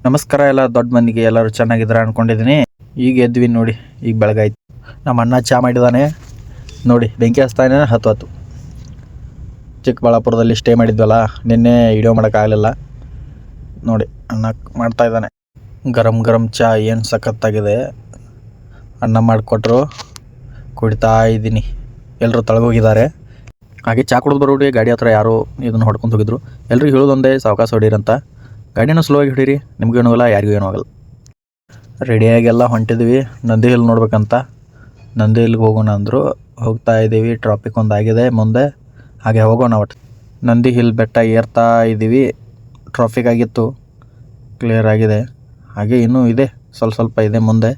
ನಮಸ್ಕಾರ ಎಲ್ಲ ದೊಡ್ಡ ಮಂದಿಗೆ, ಎಲ್ಲರೂ ಚೆನ್ನಾಗಿದ್ದಾರೆ ಅನ್ಕೊಂಡಿದ್ದೀನಿ. ಈಗ ಎದ್ವಿ ನೋಡಿ, ಈಗ ಬೆಳಗಾಯ್ತು. ನಮ್ಮ ಅಣ್ಣ ಚಹಾ ಮಾಡಿದ್ದಾನೆ ನೋಡಿ, ಬೆಂಕಿ ಹಚ್ತಾನೆ ಹತ್ತು. ಚಿಕ್ಕಬಳ್ಳಾಪುರದಲ್ಲಿ ಸ್ಟೇ ಮಾಡಿದ್ವಲ್ಲ, ನಿನ್ನೆ ವಿಡಿಯೋ ಮಾಡೋಕ್ಕಾಗಲಿಲ್ಲ ನೋಡಿ. ಅಣ್ಣ ಮಾಡ್ತಾ ಇದ್ದಾನೆ ಗರಂ ಗರಂ ಚಹಾ. ಏನು ಸಖತ್ತಾಗಿದೆ. ಅಣ್ಣ ಮಾಡಿಕೊಟ್ರು, ಕುಡಿತಾ ಇದ್ದೀನಿ. ಎಲ್ಲರೂ ತಳಗೋಗಿದ್ದಾರೆ. ಹಾಗೆ ಚಹಾ ಕುಡಿದು ಬರೋರಿಗೆ ಗಾಡಿ ಹತ್ರ ಯಾರೋ ಇದನ್ನು ಹೊಡ್ಕೊಂಡು ಹೋಗಿದ್ರು. ಎಲ್ರಿಗೂ ಹೇಳೋದೊಂದೇ, ಸಾವಕಾಶ ಹೊಡೀರಂತ. ಗಾಡಿನೂ ಸ್ಲೋವಾಗಿ ಹಿಡೀರಿ, ನಿಮಗೇನೂ ಆಗಲ್ಲ, ಯಾರಿಗೂ ಏನೂ ಆಗಲ್ಲ. ರೆಡಿಯಾಗೆಲ್ಲ ಹೊಂಟಿದ್ವಿ ನಂದಿ ಹಿಲ್ ನೋಡ್ಬೇಕಂತ. ನಂದಿ ಹಿಲ್ಗೆ ಹೋಗೋಣ ಅಂದರು. ಹೋಗ್ತಾ ಇದ್ದೀವಿ. ಟ್ರಾಫಿಕ್ ಒಂದು ಆಗಿದೆ ಮುಂದೆ, ಹಾಗೆ ಹೋಗೋಣ. ಒಟ್ಟು ನಂದಿ ಹಿಲ್ ಬೆಟ್ಟ ಏರ್ತಾ ಇದ್ದೀವಿ. ಟ್ರಾಫಿಕ್ ಆಗಿತ್ತು, ಕ್ಲಿಯರ್ ಆಗಿದೆ. ಹಾಗೆ ಇನ್ನೂ ಇದೆ, ಸ್ವಲ್ಪ ಇದೆ ಮುಂದೆ.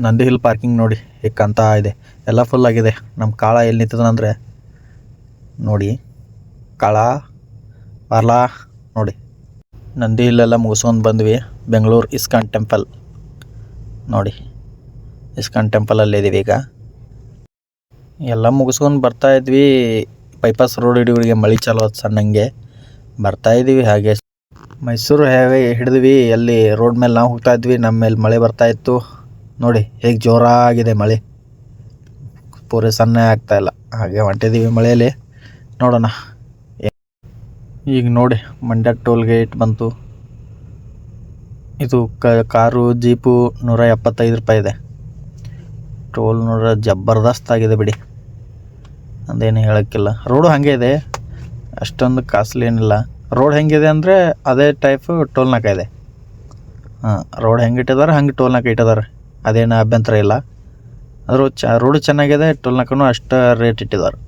ನಂದಿ ಹಿಲ್ ಪಾರ್ಕಿಂಗ್ ನೋಡಿ ಹಿಕ್ಕಂತ ಇದೆ, ಎಲ್ಲ ಫುಲ್ ಆಗಿದೆ. ನಮ್ಮ ಕಾಳ ಎಲ್ಲಿ ನಿಂತಿದ್ದಾನಂದರೆ ನೋಡಿ, ಕಾಳ ಬಾರ್ಲಾ ನೋಡಿ. ನಂದಿ ಹಿಲ್ಲೆಲ್ಲ ಮುಗಿಸ್ಕೊಂಡು ಬಂದ್ವಿ. ಬೆಂಗಳೂರು ಇಸ್ಕಾನ್ ಟೆಂಪಲ್ ನೋಡಿ, ಇಸ್ಕಾನ್ ಟೆಂಪಲಲ್ಲಿ ಇದ್ದೀವಿ ಈಗ. ಎಲ್ಲ ಮುಗಿಸ್ಕೊಂಡು ಬರ್ತಾಯಿದ್ವಿ. ಬೈಪಾಸ್ ರೋಡ್ ಹಿಡಿಯೋರಿಗೆ ಮಳೆ ಚಾಲು ಆಯ್ತು, ಸಣ್ಣಂಗೆ ಬರ್ತಾಯಿದ್ದೀವಿ. ಹಾಗೆ ಮೈಸೂರು ಹೈವೇ ಹಿಡಿದ್ವಿ. ಅಲ್ಲಿ ರೋಡ್ ಮೇಲೆ ನಾವು ಹೋಗ್ತಾಯಿದ್ವಿ, ನಮ್ಮ ಮೇಲೆ ಮಳೆ ಬರ್ತಾಯಿತ್ತು ನೋಡಿ. ಹೇಗೆ ಜೋರಾಗಿದೆ ಮಳೆ, ಪೂರೆ ಸಣ್ಣ ಆಗ್ತಾಯಿಲ್ಲ. ಹಾಗೆ ಹೊಂಟಿದ್ದೀವಿ ಮಳೆಯಲ್ಲಿ. ನೋಡೋಣ. ಈಗ ನೋಡಿ, ಮಂಡ್ಯ ಟೋಲ್ ಗೇಟ್ ಬಂತು. ಇದು ಕಾರು ಜೀಪು 175 ರೂಪಾಯಿ ಇದೆ. ಟೋಲ್ ನೋಡ್ರೆ ಜಬರ್ದಸ್ತ್ ಆಗಿದೆ ಬಿಡಿ, ಅದೇನು ಹೇಳೋಕ್ಕಿಲ್ಲ. ರೋಡು ಹಾಗೆ ಇದೆ, ಅಷ್ಟೊಂದು ಕಾಸ್ಟ್ಲಿ ಏನಿಲ್ಲ. ರೋಡ್ ಹೆಂಗಿದೆ ಅಂದರೆ ಅದೇ ಟೈಪು ಟೋಲ್ನಾಕ ಇದೆ. ರೋಡ್ ಹೆಂಗೆ ಇಟ್ಟಿದ್ದಾರೆ ಹಂಗೆ ಟೋಲ್ನಾಕ ಇಟ್ಟಿದ್ದಾರೆ, ಅದೇನು ಅಭ್ಯಂತರ ಇಲ್ಲ. ಆದರೂ ರೋಡು ಚೆನ್ನಾಗಿದೆ, ಟೋಲ್ನಾಕನೂ ಅಷ್ಟು ರೇಟ್ ಇಟ್ಟಿದ್ದಾರೆ.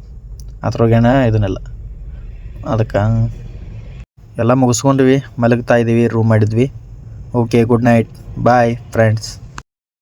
ಅದ್ರಾಗೇನು ಇದನ್ನಿಲ್ಲ. ಅದಕ್ಕೆ ಎಲ್ಲ ಮುಗಿಸ್ಕೊಂಡ್ವಿ, ಮಲಗ್ತಾ ಇದ್ದೀವಿ. ರೂಮ್ ಮಾಡಿದ್ವಿ. Okay, good night, bye friends.